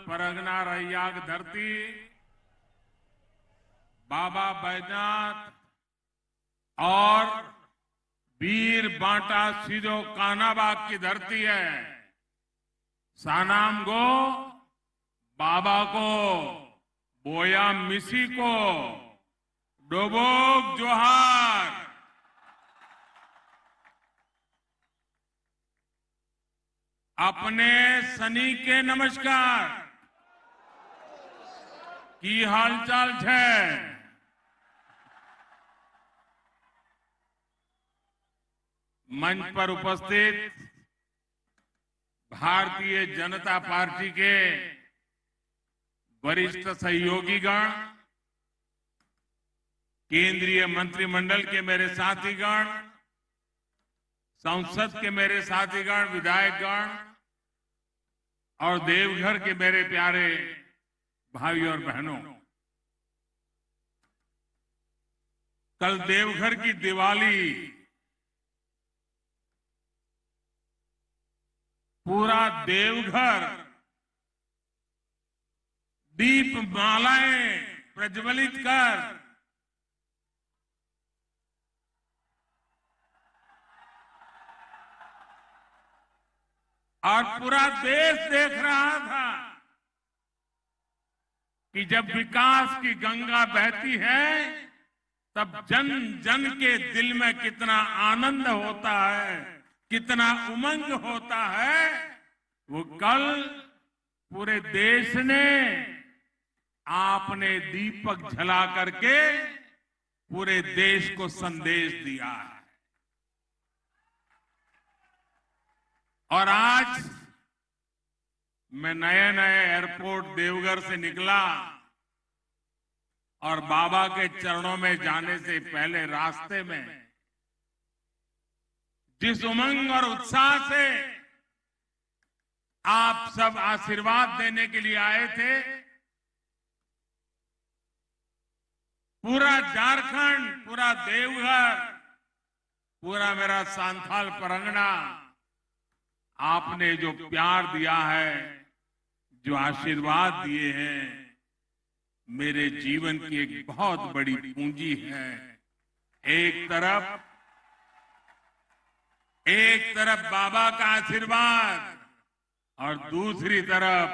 परगना रैयाग धरती, बाबा बैजनाथ और वीर बांटा सिदो कानाबाग की धरती है। सानाम गो बाबा को, बोया मिसी को, डोबोक जोहार। अपने सनी के नमस्कार। की हालचाल है? मंच पर उपस्थित भारतीय जनता पार्टी के वरिष्ठ सहयोगीगण, केंद्रीय मंत्रिमंडल के मेरे साथीगण, संसद के मेरे साथीगण, विधायकगण और देवघर के मेरे प्यारे भाई और बहनों, कल देवघर की दिवाली पूरा देवघर दीप मालाएं प्रज्वलित कर और पूरा देश देख रहा था कि जब विकास की गंगा बहती है तब जन जन के दिल में कितना आनंद होता है, कितना उमंग होता है। वो कल पूरे देश ने आपने दीपक जला करके पूरे देश को संदेश दिया है। और आज मैं नए नए एयरपोर्ट देवघर से निकला और बाबा के चरणों में जाने से पहले रास्ते में जिस उमंग और उत्साह से आप सब आशीर्वाद देने के लिए आए थे, पूरा झारखंड, पूरा देवघर, पूरा मेरा सांथाल परगना, आपने जो प्यार दिया है, जो आशीर्वाद दिए हैं, मेरे जीवन की एक बहुत बड़ी पूंजी है। एक तरफ बाबा का आशीर्वाद और दूसरी तरफ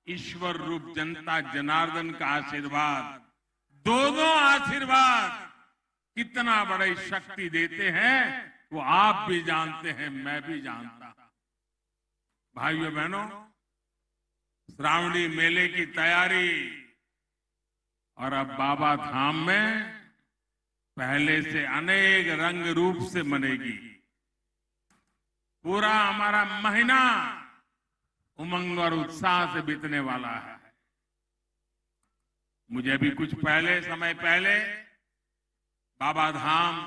ईश्वर रूप जनता जनार्दन का आशीर्वाद। दोनों आशीर्वाद कितना बड़ी शक्ति देते हैं वो आप भी जानते हैं, मैं भी जानता हूं। भाइयों बहनों, श्रावणी मेले की तैयारी और अब बाबा धाम में पहले से अनेक रंग रूप से मनेगी। पूरा हमारा महीना उमंग और उत्साह से बीतने वाला है। मुझे भी कुछ समय पहले बाबा धाम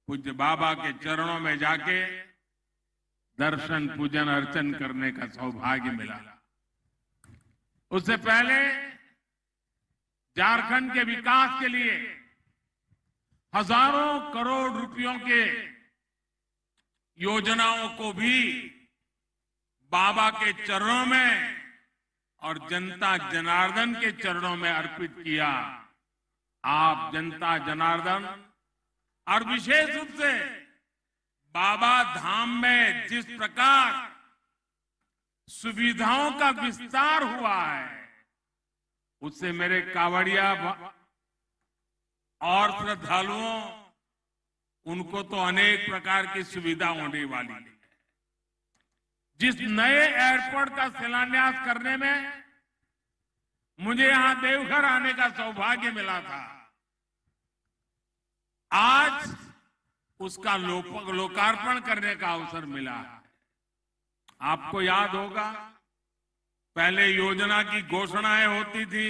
पूज्य बाबा के चरणों में जाके दर्शन पूजन अर्चन करने का सौभाग्य मिला। उससे पहले झारखंड के विकास के लिए हजारों करोड़ रुपयों के योजनाओं को भी बाबा के चरणों में और जनता जनार्दन के चरणों में अर्पित किया। आप जनता जनार्दन और विशेष रूप से बाबा धाम में जिस प्रकार सुविधाओं का विस्तार हुआ है, उससे मेरे कांवड़िया और श्रद्धालुओं, उनको तो अनेक प्रकार की सुविधा होने वाली है। जिस नए एयरपोर्ट का शिलान्यास करने में मुझे यहां देवघर आने का सौभाग्य मिला था, आज उसका लोकार्पण करने का अवसर मिला है। आपको याद होगा, पहले योजना की घोषणाएं होती थी,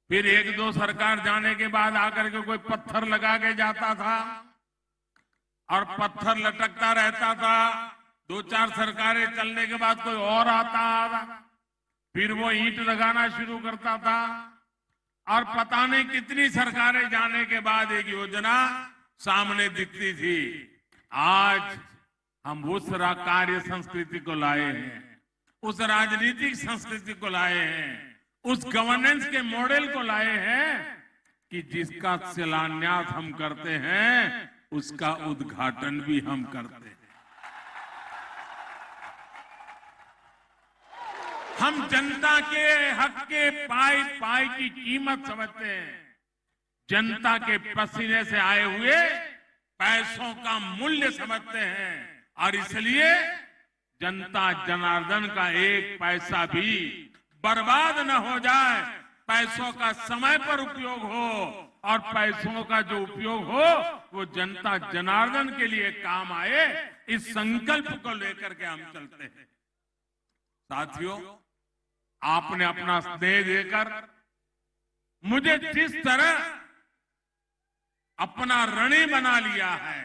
फिर एक दो सरकार जाने के बाद आकर के कोई पत्थर लगा के जाता था और पत्थर लटकता रहता था। दो चार सरकारें चलने के बाद कोई और आता, फिर वो ईंट लगाना शुरू करता था और पता नहीं कितनी सरकारें जाने के बाद एक योजना सामने दिखती थी। आज हम उस कार्य संस्कृति को लाए हैं उस राजनीतिक संस्कृति को लाए हैं, उस गवर्नेंस के मॉडल को लाए हैं कि जिसका शिलान्यास हम करते हैं उसका उद्घाटन भी हम करते हैं। हम जनता के हक के पाई पाई की कीमत समझते हैं, जनता के पसीने से आए हुए पैसों का मूल्य समझते हैं और इसलिए जनता जनार्दन का एक पैसा भी बर्बाद न हो जाए, पैसों का समय पर उपयोग हो और पैसों का जो उपयोग हो वो जनता जनार्दन के लिए काम आए, इस संकल्प को लेकर के हम चलते हैं। साथियों, आपने अपना स्नेह देकर मुझे जिस तरह अपना ऋणी बना लिया है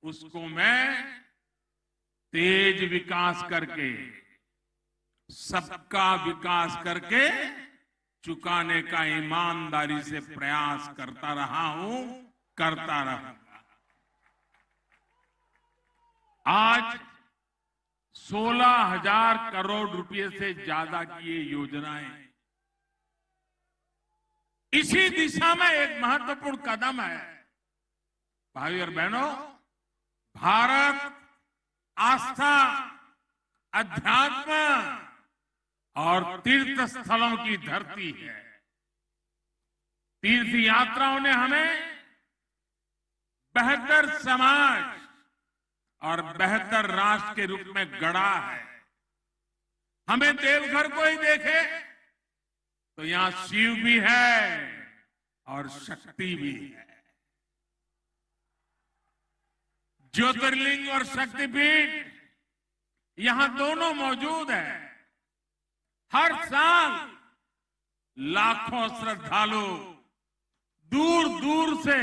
उसको मैं तेज विकास करके, सबका विकास करके चुकाने का ईमानदारी से प्रयास करता रहा हूं, करता रहूंगा। आज 16,000 करोड़ रुपए से ज्यादा की ये योजनाएं इसी दिशा में एक महत्वपूर्ण कदम है। भाई और बहनों, भारत आस्था, अध्यात्म और तीर्थ स्थलों की धरती है। तीर्थ यात्राओं ने हमें बेहतर समाज और बेहतर राष्ट्र के रूप में गढ़ा है। हमें देवघर को ही देखे तो यहां शिव भी है और शक्ति भी है। ज्योतिर्लिंग और शक्तिपीठ यहां दोनों मौजूद है। हर साल लाखों श्रद्धालु दूर दूर से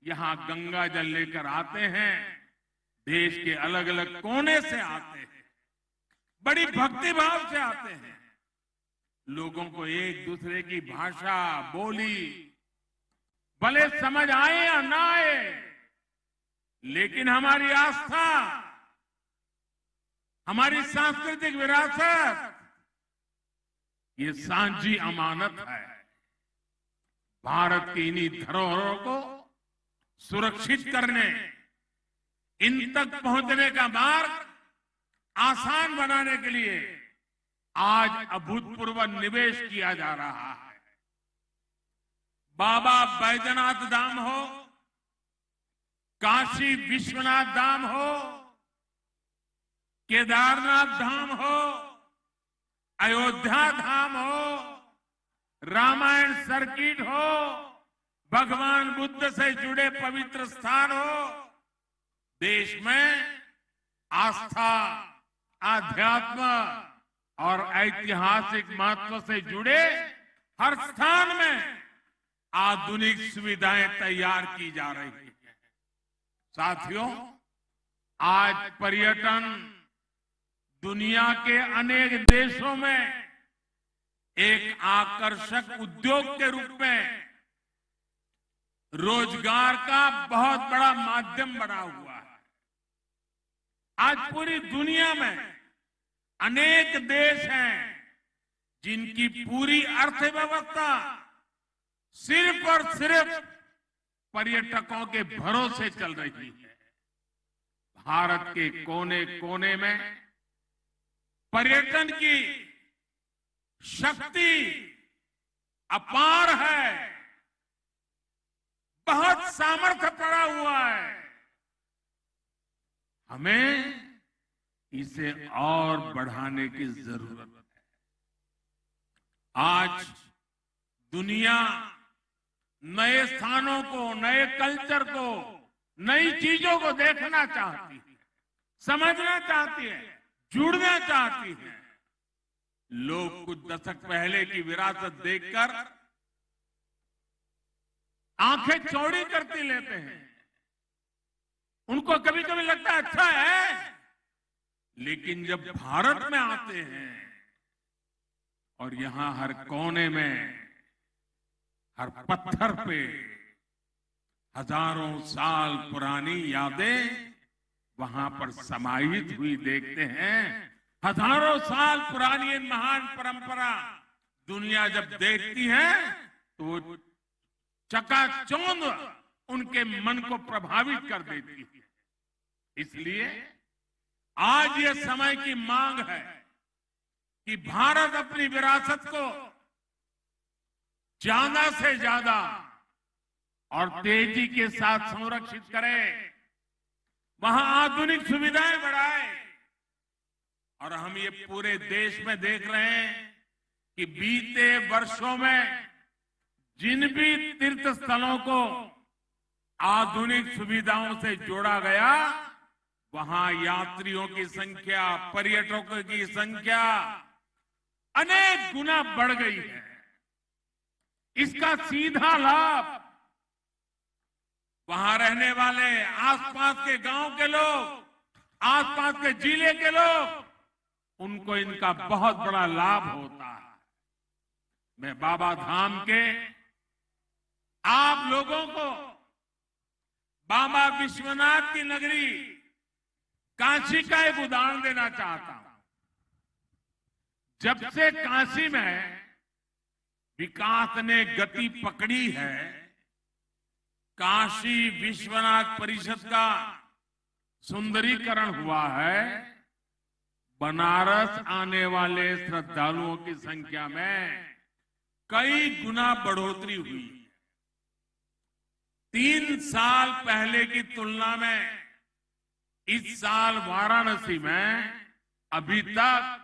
यहां गंगा जल लेकर आते हैं, देश के अलग अलग कोने से आते हैं, बड़ी भक्ति भाव से आते हैं। लोगों को एक दूसरे की भाषा, बोली भले समझ आए या ना आए, लेकिन हमारी आस्था, हमारी सांस्कृतिक विरासत ये सांझी अमानत है। भारत की इन्हीं धरोहरों को सुरक्षित करने, इन तक पहुंचने का मार्ग आसान बनाने के लिए आज अभूतपूर्व निवेश किया जा रहा है। बाबा बैजनाथ धाम हो, काशी विश्वनाथ धाम हो, केदारनाथ धाम हो, अयोध्या धाम हो, रामायण सर्किट हो, भगवान बुद्ध से जुड़े पवित्र स्थान हो, देश में आस्था, आध्यात्म और ऐतिहासिक महत्व से जुड़े हर स्थान में आधुनिक सुविधाएं तैयार की जा रही हैं। साथियों, आज पर्यटन दुनिया के अनेक देशों में एक आकर्षक उद्योग के रूप में रोजगार का बहुत बड़ा माध्यम बना हुआ है। आज पूरी दुनिया में अनेक देश हैं जिनकी पूरी अर्थव्यवस्था सिर्फ और सिर्फ पर्यटकों के भरोसे चल रही है। भारत के कोने कोने में पर्यटन की शक्ति अपार है, बहुत सामर्थ्य पड़ा हुआ है। हमें इसे और बढ़ाने की जरूरत है। आज दुनिया नए स्थानों को, नए कल्चर को, नई चीजों को देखना चाहती है, समझना चाहती है, जुड़ना चाहती है। लोग कुछ दशक पहले की विरासत देखकर आंखें चौड़ी करती लेते हैं। उनको कभी कभी लगता है अच्छा है, लेकिन जब भारत में आते हैं और यहां हर कोने में, हर पत्थर पे हजारों साल पुरानी यादें वहां पर समाहित हुई देखते हैं हजारों साल पुरानी ये महान परंपरा दुनिया जब देखती है तो वो चकाचौंध उनके मन को प्रभावित कर देती है। इसलिए आज ये समय की मांग है कि भारत अपनी विरासत को ज्यादा से ज्यादा और तेजी के साथ संरक्षित करे, वहां आधुनिक सुविधाएं बढ़ाए। और हम ये पूरे देश में देख रहे हैं कि बीते वर्षों में जिन भी तीर्थ स्थलों को आधुनिक सुविधाओं से जोड़ा गया, वहां यात्रियों की संख्या, पर्यटकों की संख्या अनेक गुना बढ़ गई है। इसका सीधा लाभ वहां रहने वाले आसपास के गांव के लोग, आसपास के जिले के लोग, उनको इनका बहुत बड़ा लाभ होता है। मैं बाबा धाम के आप लोगों को बाबा विश्वनाथ की नगरी काशी का एक उदाहरण देना चाहता हूं। जब से काशी में विकास ने गति पकड़ी है, काशी विश्वनाथ परिषद का सुंदरीकरण हुआ है, बनारस आने वाले श्रद्धालुओं की संख्या में कई गुना बढ़ोतरी हुई। 3 साल पहले की तुलना में इस साल वाराणसी में अभी तक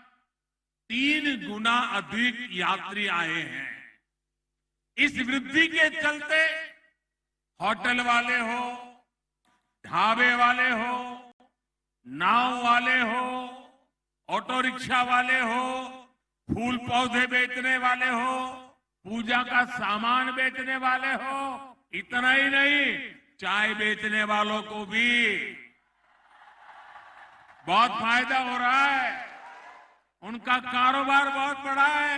3 गुना अधिक यात्री आए हैं। इस वृद्धि के चलते होटल वाले हो, ढाबे वाले हो, नाव वाले हो, ऑटो रिक्शा वाले हो, फूल पौधे बेचने वाले हो, पूजा का सामान बेचने वाले हो, इतना ही नहीं, चाय बेचने वालों को भी बहुत फायदा हो रहा है। उनका कारोबार बहुत बड़ा है।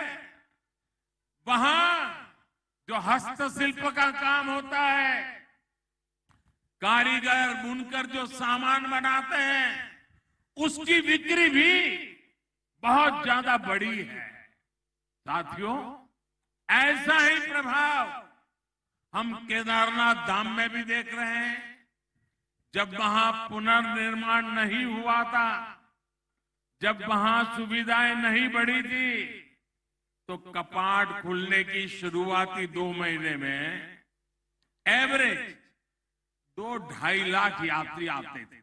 वहां जो हस्तशिल्प का काम होता है, कारीगर बुनकर जो सामान बनाते हैं, उसकी बिक्री भी बहुत ज्यादा बढ़ी है। साथियों, ऐसा ही प्रभाव हम केदारनाथ धाम में भी देख रहे हैं। जब वहां पुनर्निर्माण नहीं हुआ था, जब वहां सुविधाएं नहीं बढ़ी थी, तो कपाट खुलने की शुरुआती 2 महीने में एवरेज 2-2.5 लाख यात्री आते थे।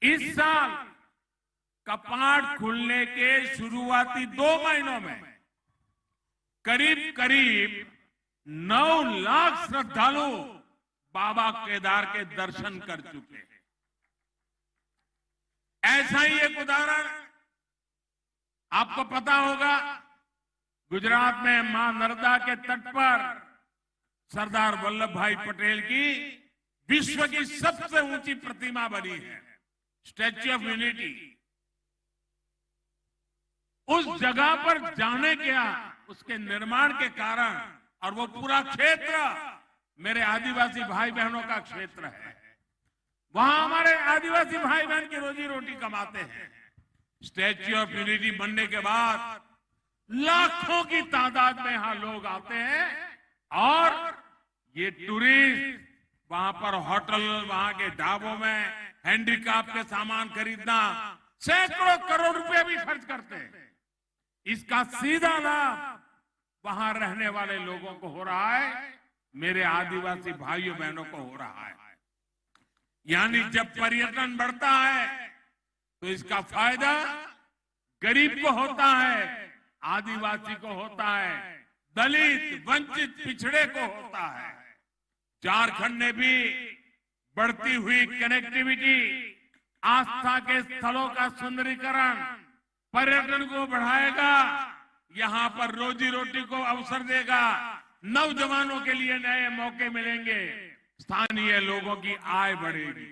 इस साल कपाट खुलने के शुरुआती 2 महीनों में करीब करीब 9 लाख श्रद्धालु बाबा केदार के दर्शन कर चुके हैं। ऐसा ही एक उदाहरण आपको पता होगा, गुजरात में मां नर्मदा के तट पर सरदार वल्लभ भाई पटेल की विश्व की सबसे ऊंची प्रतिमा बनी है, स्टैच्यू ऑफ यूनिटी। उस जगह पर जाने क्या, उसके निर्माण के कारण, और वो पूरा क्षेत्र मेरे आदिवासी भाई बहनों का क्षेत्र है। वहां हमारे आदिवासी भाई बहन की रोजी रोटी कमाते हैं। स्टैच्यू ऑफ यूनिटी बनने के बाद लाखों की तादाद में यहां लोग आते हैं, और ये टूरिस्ट वहां पर होटल, वहां के ढाबों में हैंडीक्राफ्ट के सामान खरीदना, सैकड़ों करोड़ रुपए भी खर्च करते हैं। इसका सीधा लाभ वहां रहने वाले लोगों को हो रहा है, मेरे आदिवासी भाइयों बहनों को हो रहा है। यानी जब पर्यटन बढ़ता है तो इसका फायदा गरीब को होता है, आदिवासी को होता है, दलित, वंचित, पिछड़े को होता है। झारखंड ने भी बढ़ती हुई कनेक्टिविटी, आस्था के स्थलों का सुंदरीकरण, पर्यटन को बढ़ाएगा, यहां पर रोजी रोटी को अवसर देगा, नौजवानों के लिए नए मौके मिलेंगे, स्थानीय लोगों की आय बढ़ेगी।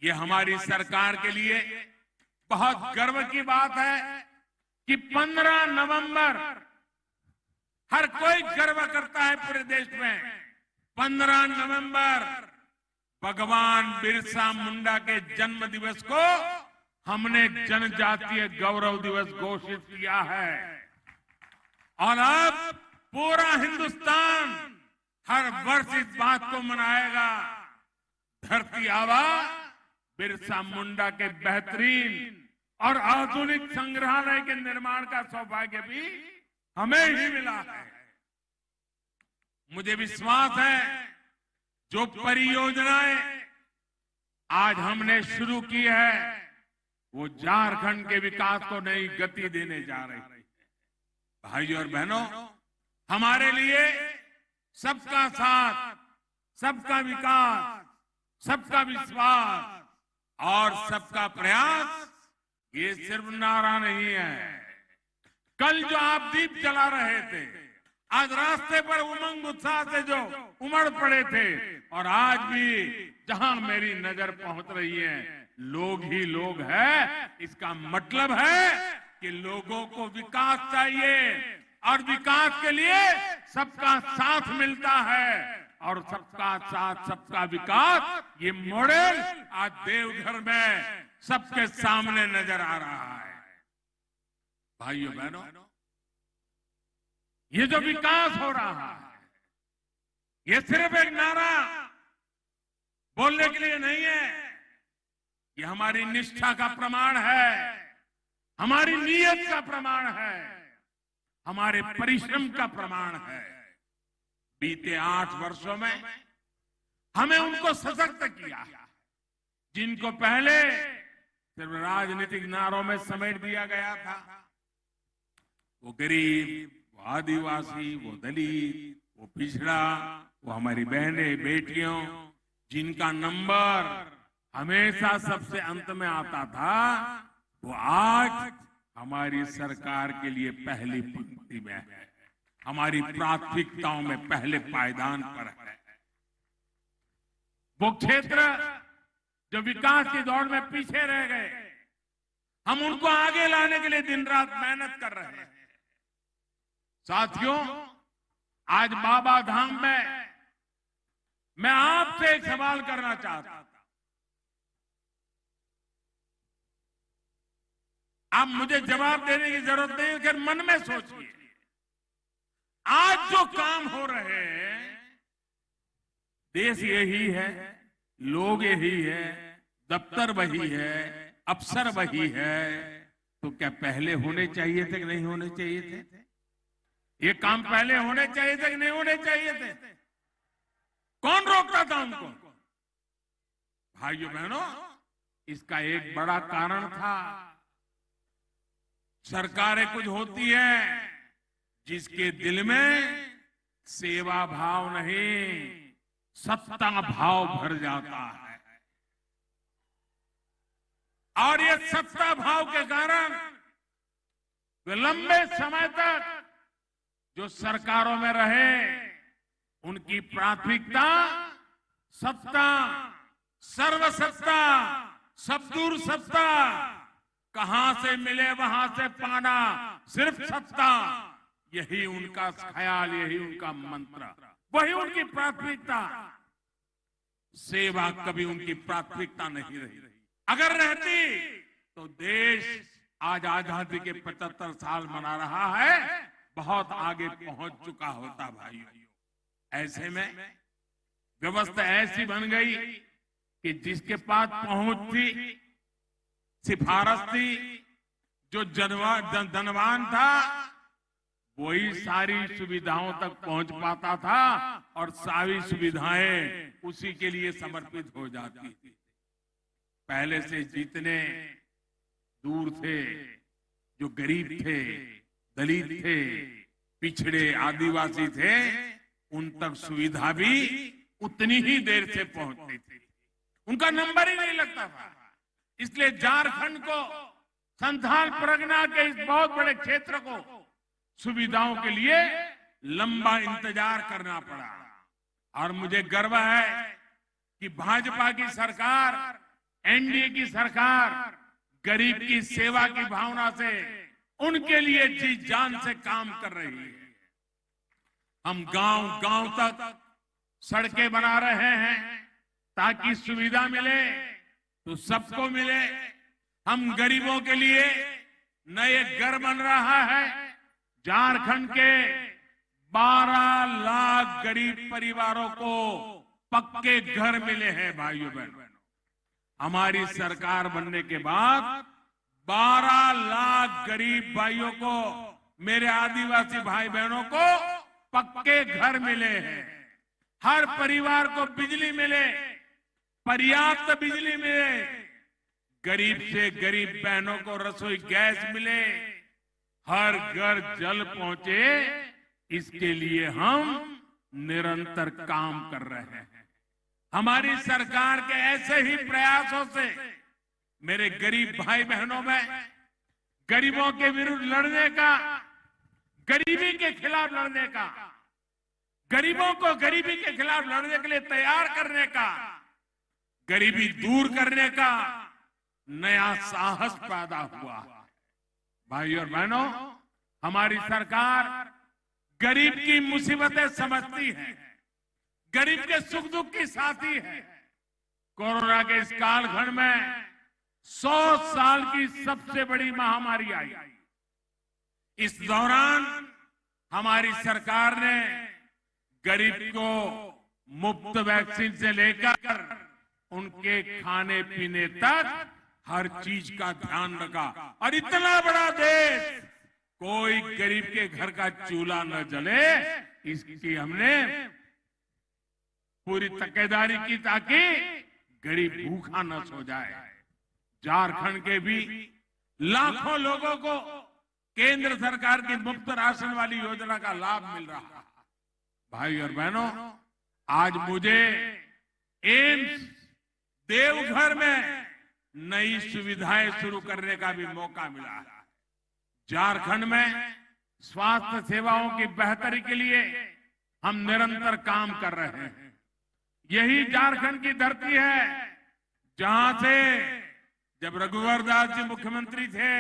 ये हमारी सरकार के लिए बहुत गर्व की बात है कि 15 नवंबर हर कोई गर्व करता है पूरे देश में। 15 नवंबर भगवान बिरसा मुंडा के जन्म दिवस को हमने जनजातीय गौरव दिवस घोषित किया है और अब पूरा हिंदुस्तान हर वर्ष इस बात को मनाएगा। धरती आबा बिरसा मुंडा के बेहतरीन और आधुनिक संग्रहालय के निर्माण का सौभाग्य भी हमें ही मिला है। मुझे विश्वास है जो परियोजनाएं आज हमने शुरू की है वो झारखंड के विकास को नई गति देने जा रही है। भाइयों और बहनों, हमारे लिए सबका साथ, सबका विकास, सबका विश्वास और सबका प्रयास ये सिर्फ नारा नहीं है। कल जो आप दीप जला रहे थे, आज रास्ते पर उमंग उत्साह से जो उमड़ पड़े थे, और आज भी जहां मेरी नजर पहुंच रही है लोग ही लोग हैं, इसका मतलब है कि लोगों को विकास चाहिए और विकास के लिए सबका साथ मिलता है और सबका साथ सबका विकास ये मॉडल आज देवघर में सबके सामने नजर आ रहा है। भाइयों बहनों, ये जो विकास हो रहा है ये सिर्फ एक नारा बोलने के लिए नहीं है, ये हमारी निष्ठा का प्रमाण है, हमारी नीयत का प्रमाण है, हमारे परिश्रम का प्रमाण है। बीते 8 वर्षों में हमें उनको सशक्त किया जिनको पहले सिर्फ राजनीतिक नारों में समेट दिया गया था। वो गरीब, वो आदिवासी, वो दलित, वो पिछड़ा, वो हमारी बहनें बेटियों जिनका नंबर हमेशा सबसे अंत में आता था, वो आज हमारी सरकार के लिए पहली पंक्ति में है, हमारी प्राथमिकताओं में पहले पायदान पर है। वो क्षेत्र जो विकास की दौड़ में पीछे रह गए, हम उनको आगे लाने के लिए दिन रात मेहनत कर रहे हैं। साथियों, आज बाबा धाम में मैं आपसे एक सवाल करना चाहता हूं। आप मुझे जवाब देने की जरूरत नहीं है, फिर मन में सोचिए। आज जो काम हो रहे हैं, देश यही है, लोग यही है, दफ्तर वही है, अफसर वही है, तो क्या पहले होने चाहिए थे कि नहीं होने चाहिए थे? ये काम पहले होने चाहिए थे कि नहीं होने चाहिए थे? कौन रोकता था उनको? भाइयों बहनों, इसका एक बड़ा कारण था। सरकारें कुछ होती है जिसके दिल में सेवा भाव नहीं, सत्ता भाव भर जाता है, और ये सत्ता भाव के कारण वे लंबे समय तक जो सरकारों में रहे, उनकी प्राथमिकता सत्ता, सर्वसत्ता, सबदूर सत्ता, कहां से मिले वहां से पाना, सिर्फ सत्ता, यही उनका ख्याल, यही उनका मंत्र, वही उनकी प्राथमिकता। सेवा कभी उनकी प्राथमिकता नहीं रही। अगर रहती तो देश आज आजादी के 75 साल मना रहा है, बहुत आगे पहुंच चुका होता। भाइयों, ऐसे में व्यवस्था ऐसी बन गई कि जिसके पास पहुंच थी, सिफारिश थी, जो धनवान था वही सारी सुविधाओं तक पहुंच पाता था और सारी सुविधाएं उसी के लिए समर्पित हो जाती थी। पहले से जितने दूर थे, जो गरीब थे, दलित थे, पिछड़े आदिवासी थे, उन तक सुविधा भी उतनी ही देर से पहुंचती थी, उनका नंबर ही नहीं लगता था। इसलिए झारखंड को, संथाल परगना के इस बहुत बड़े क्षेत्र को सुविधाओं के लिए लंबा इंतजार करना पड़ा। और मुझे गर्व है कि भाजपा की सरकार, एनडीए की सरकार गरीब की सेवा की भावना से उनके लिए जी जान से काम कर रही है। हम गांव गांव तक सड़कें बना रहे हैं ताकि सुविधा मिले तो सबको मिले, हम गरीबों के लिए नए घर बन रहा है। झारखंड के 12 लाख गरीब परिवारों को पक्के घर मिले हैं भाइयों बहनों। हमारी सरकार बनने के बाद 12 लाख गरीब भाइयों को, मेरे आदिवासी भाई बहनों को पक्के घर मिले हैं। हर परिवार को बिजली मिले, पर्याप्त बिजली मिले, गरीब से गरीब बहनों को रसोई गैस मिले, हर घर जल पहुंचे, इसके लिए हम निरंतर काम कर रहे हैं। हमारी सरकार के ऐसे ही प्रयासों से मेरे गरीब भाई बहनों में गरीबों के विरुद्ध लड़ने का, गरीबी के खिलाफ लड़ने का, गरीबों को गरीबी के खिलाफ लड़ने के लिए तैयार करने का, गरीबी दूर करने का नया साहस पैदा हुआ। भाई और बहनों, हमारी सरकार गरीब की मुसीबतें समझती है, गरीब के सुख दुख की साथी है। कोरोना के इस कालखंड में 100 साल की सबसे बड़ी महामारी आई। इस दौरान हमारी सरकार ने गरीब को मुफ्त वैक्सीन से लेकर उनके खाने पीने तक हर चीज का ध्यान रखा। और इतना बड़ा देश, कोई गरीब के घर का चूल्हा न जले, इसकी हमने पूरी तकेदारी की ताकि गरीब भूखा न सो जाए। झारखंड के भी लाखों लोगों को केंद्र सरकार की मुफ्त राशन वाली योजना का लाभ मिल रहा है। भाई और बहनों, आज मुझे एम्स देवघर में नई सुविधाएं शुरू करने का भी मौका मिला है। झारखंड में स्वास्थ्य सेवाओं की बेहतरी के लिए हम निरंतर काम कर रहे हैं। यही झारखंड की धरती है जहां से जब रघुवर दास जी मुख्यमंत्री थे,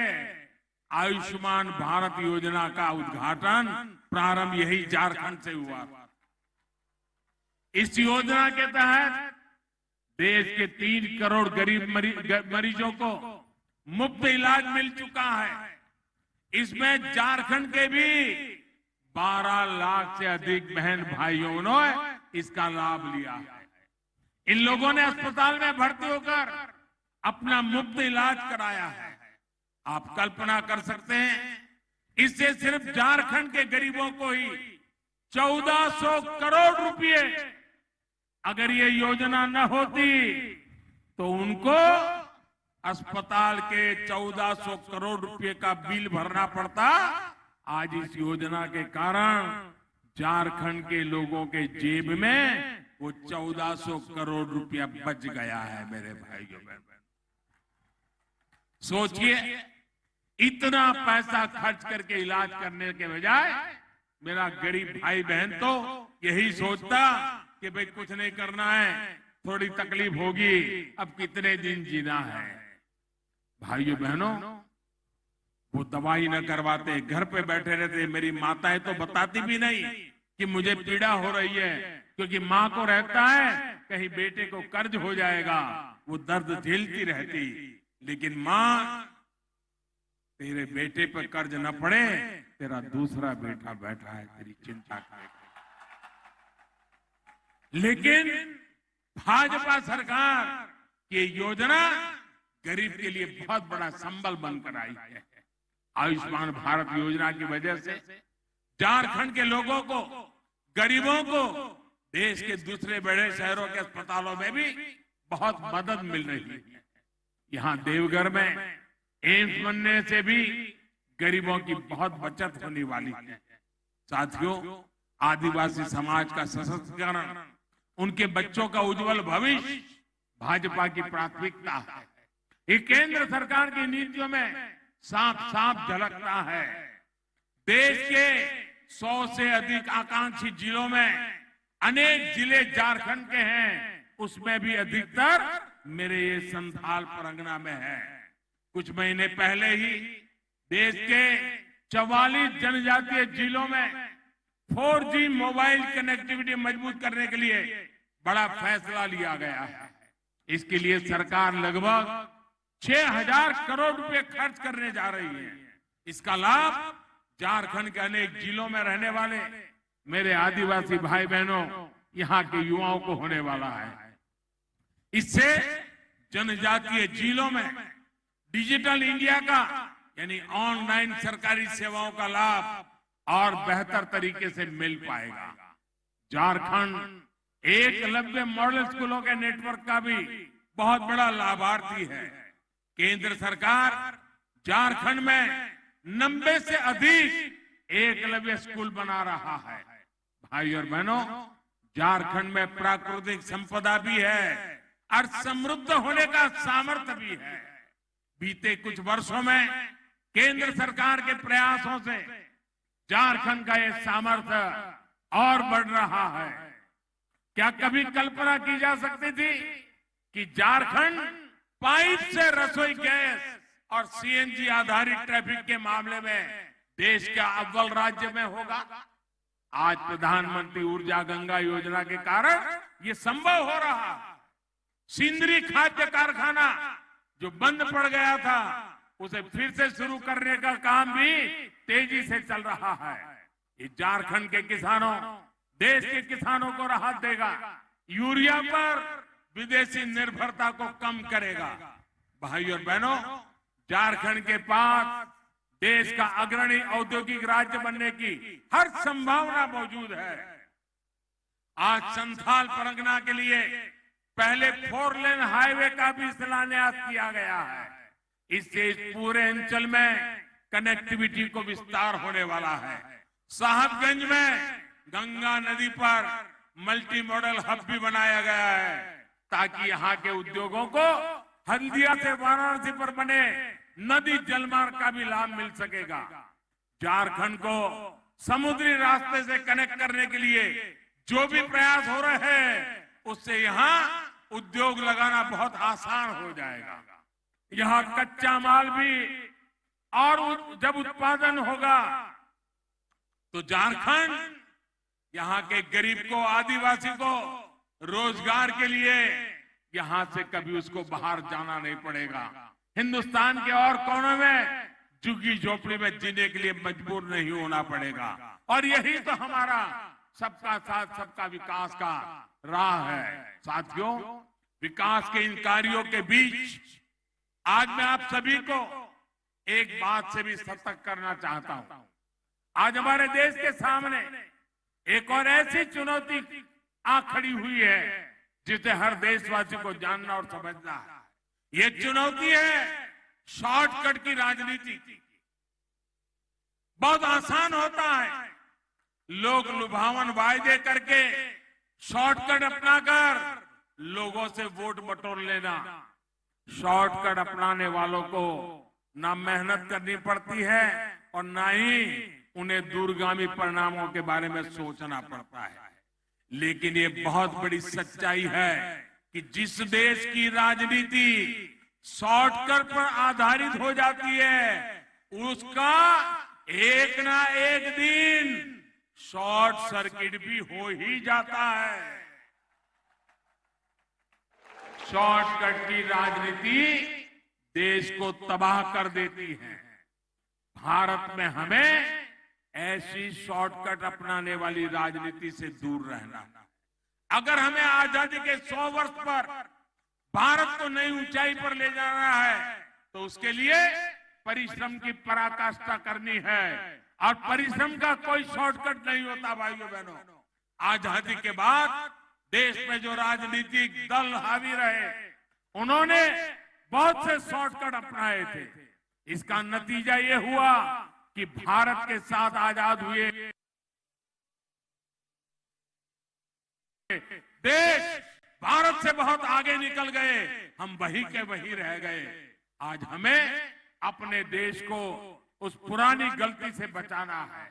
आयुष्मान भारत योजना का उद्घाटन प्रारंभ यही झारखंड से हुआ। इस योजना के तहत देश के 3 करोड़ गरीब मरीजों को मुफ्त इलाज मिल चुका है। इसमें झारखंड के भी 12 लाख से अधिक बहन भाइयों ने इसका लाभ लिया है। इन लोगों ने अस्पताल में भर्ती होकर अपना मुफ्त इलाज कराया है। आप कल्पना कर सकते हैं, इससे सिर्फ झारखंड के गरीबों को ही 1400 करोड़ रुपए, अगर ये योजना न होती तो उनको अस्पताल के 1400 करोड़ रुपए का बिल भरना पड़ता। आज इस योजना के कारण झारखंड के लोगों के जेब में वो 1400 करोड़ रुपया बच गया है। मेरे भाइयों बहनों, सोचिए, इतना पैसा खर्च करके इलाज करने के बजाय मेरा गरीब भाई बहन तो यही सोचता कि भाई कुछ नहीं करना है, थोड़ी तकलीफ होगी, अब कितने दिन जीना है। भाइयों बहनों, वो दवाई न करवाते, घर पे बैठे रहते। मेरी माताएं तो बताती भी नहीं कि मुझे पीड़ा हो रही है, क्योंकि माँ को रहता है कहीं बेटे को कर्ज हो जाएगा, वो दर्द झेलती रहती। लेकिन माँ, तेरे बेटे पर कर्ज न पड़े, तेरा दूसरा बेटा बैठा है, तेरी चिंता करेगा। लेकिन भाजपा सरकार की योजना गरीब के लिए बहुत बड़ा संबल बनकर आई है। आयुष्मान भारत योजना की वजह से झारखंड के लोगों को, गरीबों को देश के दूसरे बड़े शहरों के अस्पतालों में भी बहुत मदद मिल रही है। यहाँ देवघर में एम्स बनने से भी गरीबों की बहुत बचत होने वाली है। साथियों, आदिवासी समाज का सशक्तिकरण, उनके बच्चों का उज्जवल भविष्य भाजपा की प्राथमिकता है। ये केंद्र सरकार की नीतियों में साफ साफ झलकता है। देश के 100 से अधिक आकांक्षी जिलों में अनेक जिले झारखंड के हैं, उसमें भी अधिकतर मेरे ये संथाल परगना में है। कुछ महीने पहले ही देश के 44 जनजातीय जिलों में 4G मोबाइल कनेक्टिविटी मजबूत करने के लिए बड़ा फैसला लिया गया है। इसके लिए सरकार लगभग 6,000 करोड़ रुपए खर्च करने जा रही है। इसका लाभ झारखंड के अनेक जिलों में रहने वाले मेरे आदिवासी भाई बहनों, यहाँ के युवाओं को होने वाला है। इससे जनजातीय जिलों में डिजिटल इंडिया का यानी ऑनलाइन सरकारी सेवाओं का लाभ और बेहतर तरीके से मिल पाएगा। झारखंड एकलव्य मॉडल स्कूलों के नेटवर्क का भी बहुत बड़ा लाभार्थी है। केंद्र सरकार झारखंड में 90 से अधिक एकलव्य स्कूल बना रहा है। भाई और बहनों, झारखंड में प्राकृतिक संपदा भी है और समृद्ध होने का सामर्थ्य भी है। बीते कुछ वर्षों में केंद्र सरकार के प्रयासों से झारखंड का यह सामर्थ्य और बढ़ रहा है। क्या कभी कल्पना की जा सकती थी कि झारखंड पाइप से रसोई गैस और सीएनजी आधारित ट्रैफिक के मामले में देश का अव्वल राज्य में होगा? आज प्रधानमंत्री ऊर्जा गंगा योजना के कारण ये संभव हो रहा है। सिंदरी खाद्य कारखाना जो बंद पड़ गया था, उसे फिर से शुरू करने का काम भी तेजी से चल रहा है। ये झारखंड के किसानों, देश के किसानों को राहत देगा, यूरिया पर विदेशी निर्भरता को कम करेगा। भाई और बहनों, झारखंड के पास देश का अग्रणी औद्योगिक राज्य बनने की हर संभावना मौजूद है। आज संथाल परगना के लिए पहले 4 लेन हाईवे का भी शिलान्यास किया गया है। इससे इस पूरे अंचल में कनेक्टिविटी को विस्तार होने वाला है। साहबगंज में गंगा नदी पर मल्टी मॉडल हब भी बनाया गया है, ताकि यहाँ के उद्योगों को हल्दिया से वाराणसी पर बने नदी जलमार्ग का भी लाभ मिल सकेगा। झारखंड को समुद्री रास्ते से कनेक्ट करने के लिए जो भी प्रयास हो रहे हैं, उससे यहाँ उद्योग लगाना बहुत आसान हो जाएगा। यहाँ कच्चा माल भी और जब उत्पादन होगा तो झारखंड यहाँ के गरीब को, आदिवासी को रोजगार के लिए यहाँ से कभी उसको बाहर जाना नहीं पड़ेगा। हिंदुस्तान के और कोनों में झुग्गी झोपड़ी में जीने के लिए मजबूर नहीं होना पड़ेगा। और यही तो हमारा सबका साथ सबका विकास का राह है। साथियों, विकास के इन कार्यों के बीच आज मैं आप सभी को एक बात से भी सतर्क करना चाहता हूं। आज हमारे देश के सामने एक और ऐसी चुनौती आ खड़ी हुई है जिसे हर देशवासी को जानना और समझना है। ये चुनौती है शॉर्टकट की राजनीति। बहुत आसान होता है लोग लुभावन वायदे करके शॉर्टकट अपनाकर लोगों से वोट बटोर लेना। शॉर्टकट अपनाने वालों को ना मेहनत करनी पड़ती है और ना ही उन्हें दूरगामी परिणामों के बारे में सोचना पड़ता है। लेकिन ये बहुत बड़ी सच्चाई है कि जिस देश की राजनीति शॉर्टकट पर आधारित हो जाती है, उसका एक ना एक दिन शॉर्ट सर्किट भी हो ही जाता है। शॉर्टकट की राजनीति देश को तबाह कर देती है। भारत में हमें ऐसी शॉर्टकट अपनाने वाली राजनीति से दूर रहना है। अगर हमें आजादी के 100 वर्ष पर भारत को नई ऊंचाई पर ले जाना है, तो उसके लिए परिश्रम की पराकाष्ठा करनी है। और परिश्रम का कोई शॉर्टकट नहीं होता। भाइयों बहनों, आजादी के बाद देश में जो राजनीतिक दल हावी रहे, उन्होंने बहुत से शॉर्टकट अपनाए थे। इसका नतीजा ये हुआ कि भारत के साथ आजाद हुए देश भारत से बहुत आगे निकल गए, हम वही के वही रह गए। आज हमें अपने देश को उस पुरानी गलती से बचाना है।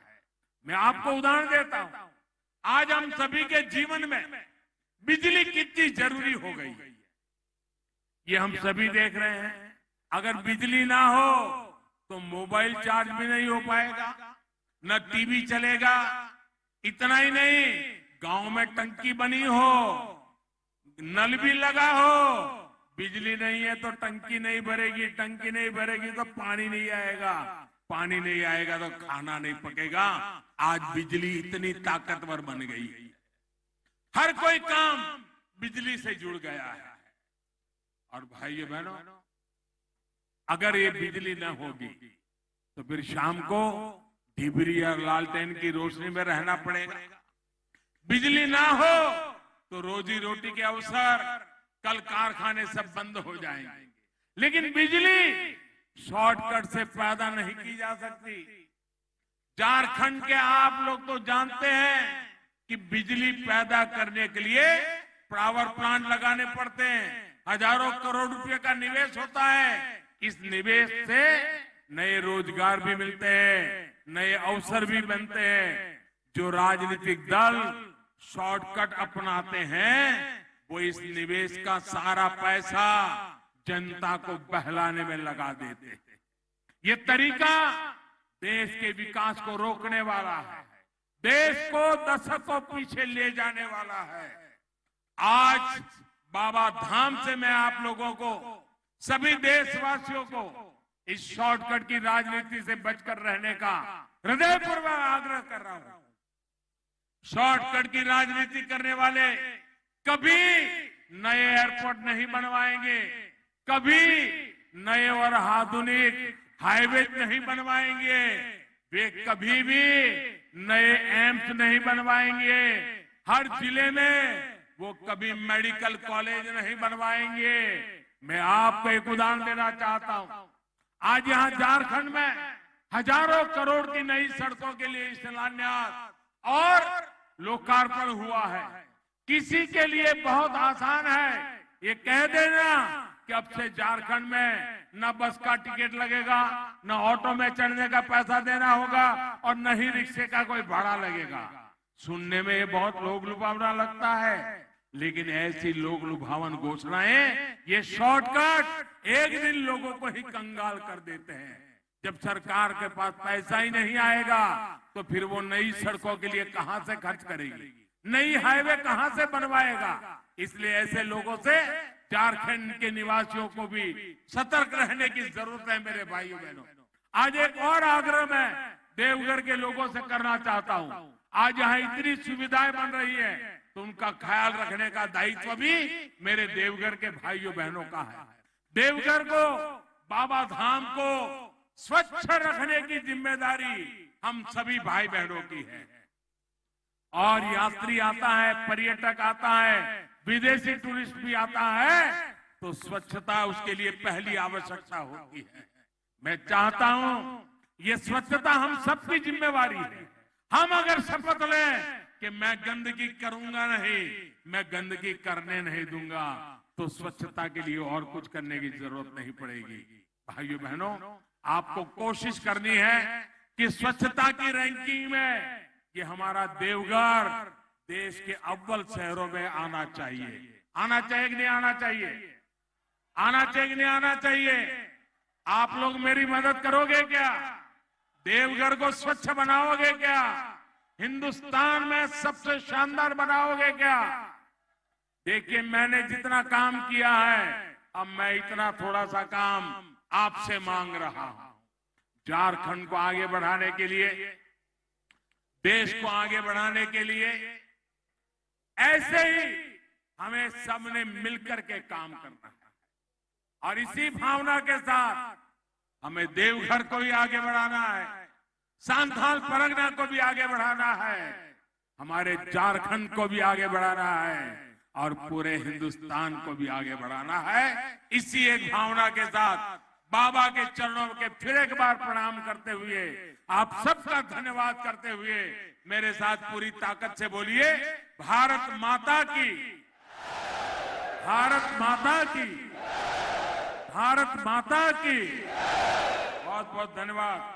मैं आपको उदाहरण देता हूं। आज हम सभी के जीवन में बिजली कितनी जरूरी हो गई है, ये हम सभी देख रहे हैं। अगर बिजली ना हो तो मोबाइल चार्ज भी नहीं हो पाएगा, न टीवी चलेगा। इतना ही नहीं, गांव में टंकी बनी हो, नल भी लगा हो, बिजली नहीं है तो टंकी नहीं भरेगी, टंकी नहीं भरेगी तो पानी नहीं आएगा, पानी नहीं आएगा तो खाना नहीं पकेगा। आज बिजली इतनी ताकतवर बन गई, हर कोई काम बिजली से जुड़ गया है। और भाइयों बहनों, अगर ये बिजली न होगी तो फिर शाम को डिबरी और लालटेन की रोशनी में रहना पड़ेगा। बिजली ना हो तो रोजी रोटी के अवसर, कल कारखाने सब बंद हो जाएंगे। लेकिन बिजली शॉर्टकट से पैदा नहीं की जा सकती। झारखंड के आप लोग तो जानते हैं कि बिजली पैदा करने के लिए पावर प्लांट लगाने पड़ते हैं, हजारों करोड़ रुपए का निवेश होता है। इस निवेश से नए रोजगार भी मिलते हैं, नए अवसर भी बनते हैं। जो राजनीतिक दल शॉर्टकट अपनाते हैं वो इस निवेश का सारा पैसा जनता को बहलाने में लगा देते हैं। ये तरीका देश के विकास को रोकने वाला है, देश को दशकों पीछे ले जाने वाला है। आज बाबा धाम से मैं आप लोगों को, सभी देशवासियों को इस शॉर्टकट की राजनीति से बचकर रहने का हृदयपूर्वक आग्रह कर रहा हूं। शॉर्टकट की राजनीति करने वाले कभी नए एयरपोर्ट नहीं बनवाएंगे, कभी नए और आधुनिक हाईवे नहीं बनवाएंगे, वे कभी भी नए एम्स नहीं बनवाएंगे, हर जिले में वो कभी मेडिकल कॉलेज नहीं बनवाएंगे। मैं आपको एक उदाहरण देना चाहता हूं। आज यहां झारखंड में हजारों करोड़ की नई सड़कों के लिए शिलान्यास और लोकार्पण हुआ है। किसी के लिए बहुत आसान है ये कह देना कि अब से झारखंड में न बस का टिकट लगेगा, न ऑटो में चढ़ने का पैसा देना होगा और न ही रिक्शे का कोई भाड़ा लगेगा। सुनने में ये बहुत लोग लुभावना लगता है, लेकिन ऐसी लोग लुभावन घोषणाएं, ये शॉर्टकट एक दिन लोगों को ही कंगाल कर देते हैं। जब सरकार के पास पैसा ही नहीं आएगा तो फिर वो नई सड़कों के लिए कहां से खर्च करेगी, नई हाईवे कहां से बनवाएगा। इसलिए ऐसे लोगों से झारखंड के निवासियों को भी सतर्क रहने की जरूरत है। मेरे भाइयों बहनों, आज एक और आग्रह मैं देवघर के लोगों से करना चाहता हूं। आज यहाँ इतनी सुविधाएं बन रही है तो उनका ख्याल रखने का दायित्व भी मेरे देवघर के भाइयों बहनों का है। देवघर को, बाबा धाम को स्वच्छ रखने की जिम्मेदारी हम सभी भाई बहनों की है। और यात्री आता है, पर्यटक आता है, विदेशी टूरिस्ट भी आता है तो स्वच्छता उसके लिए पहली आवश्यकता होती है। मैं चाहता हूं ये स्वच्छता हम सबकी जिम्मेवारी है। हम अगर शपथ लें कि मैं गंदगी करूंगा नहीं, मैं गंदगी करने नहीं दूंगा, तो स्वच्छता के लिए और कुछ करने की जरूरत नहीं पड़ेगी। भाइयों बहनों, आपको कोशिश करनी है कि स्वच्छता की रैंकिंग में ये हमारा देवघर देश के अव्वल शहरों में आना चाहिए। आना चाहिए कि नहीं आना चाहिए? आना चाहिए कि नहीं आना चाहिए? आप लोग मेरी मदद करोगे क्या? देवघर को स्वच्छ बनाओगे क्या? हिंदुस्तान में सबसे शानदार बनाओगे क्या? देखिए, मैंने जितना काम किया है, अब मैं इतना थोड़ा सा काम आपसे मांग रहा हूं। झारखंड को आगे बढ़ाने के लिए, देश को आगे बढ़ाने के लिए ऐसे ही हमें सबने मिलकर के काम करना है। और इसी भावना के साथ हमें देवघर को भी आगे बढ़ाना है, सांथाल परगना को भी आगे बढ़ाना है, हमारे झारखंड को भी आगे बढ़ाना है और पूरे हिंदुस्तान को भी आगे बढ़ाना है। इसी एक भावना के साथ बाबा के चरणों के फिर एक बार प्रणाम करते हुए, आप सबका धन्यवाद करते हुए मेरे साथ पूरी ताकत से बोलिए, भारत माता की, भारत माता की, भारत माता की। बहुत बहुत धन्यवाद।